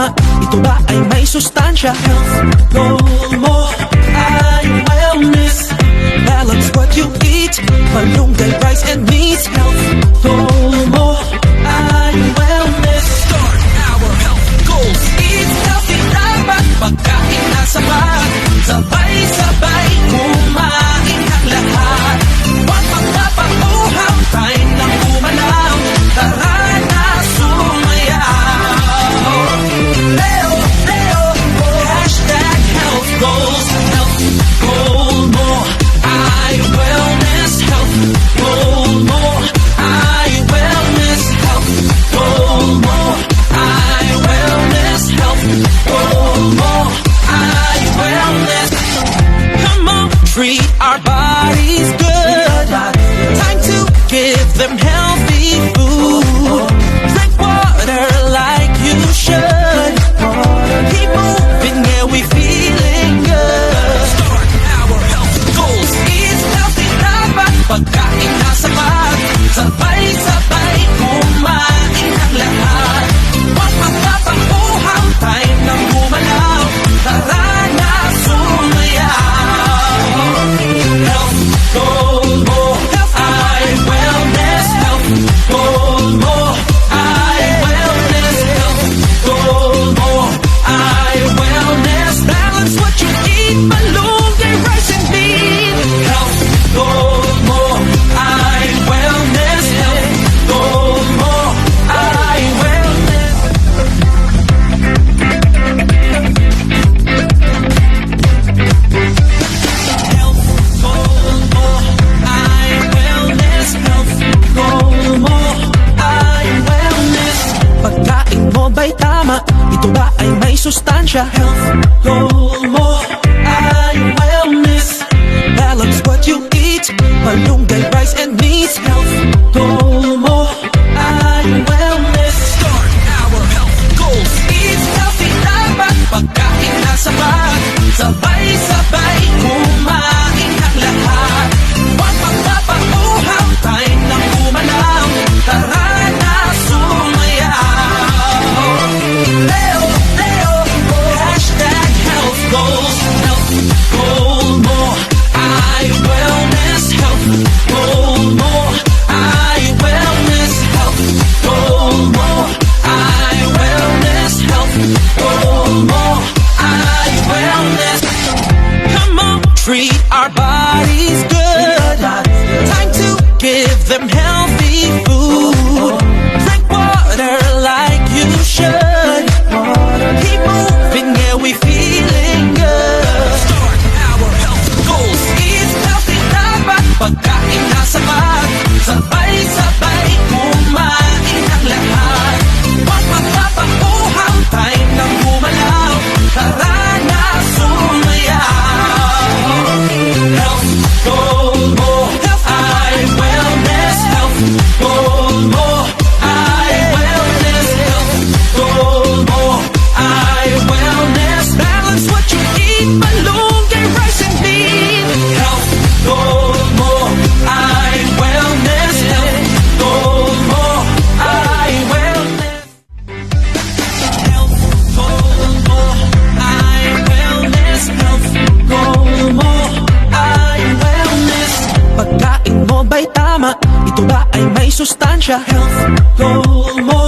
tama? Ito ba ay may sustansya? Health goal mo ay wellness. Balance what you eat, malunggay, rice and meat. Health goal mo ay wellness. Start our health goals. Eat healthy, dapat pagkain na sapat. Sabay-sabay kumain ang lahat. Huwag magpapakuhaw, tayo nang umalaw. Tara na sumayaw. Leo, Leo, hashtag health goals. Health goal mo ay wellness. Health goal mo ay wellness. Health goal mo ay wellness. Health goal mo ay wellness. Come on, treat our bodies good. Time to give them healthy food. Drink water like you should. Keep moving, yeah, we feeling good. Start our health goals. Eat healthy, dapat pagkain na sapat. Sabay-sabay kumain ang lahat. Huwag magpapakuhaw, tayo nang gumalaw. Tara na sumayaw. Health goal mo ay wellness. Health goal mo ay wellness. Health goal mo ay wellness. Balance what you eat, malunggay, rice and beef. Health goal mo ay wellness. Health goal mo ay wellness. Health goal mo ay wellness. Health goal mo ay wellness. Pagkain mo ba'y tama? Ito ba ay may sustansya? Health goal mo ay wellness. Balance what you eat, malunggay, rice and meat. Health goal mo ay wellness. Start our health goals. Eat healthy, dapat pagkain na sapat. Sabay-sabay kumain ang lahat. Huwag magpapakuhaw, tayo nang umalaw. Tara na sumayaw. Leo, Leo, hashtag health goals. Health goal mo ay wellness. Health goal mo ay wellness. Health goal mo ay wellness. Health goal mo ay wellness. Come on, treat our bodies good. Time to give them healthy food. Drink water like you should. Keep moving, yeah, we feeling good. Start our health goals. Eat healthy, dapat pagkain na sapat. Sabay-sabay kumain ang lahat. Huwag magpapakuhaw, tayo nang gumalaw. Tara na sumayaw. Health goal mo ay wellness. Health goal mo ay wellness. Health goal mo ay wellness. Balance what you eat, malunggay, rice and beef. Health goal mo ay wellness. Health goal mo ay wellness. Health goal mo ay wellness. Health goal mo ay wellness. Pagkain mo ba'y tama? Ito ba ay may sustansya? Health goal mo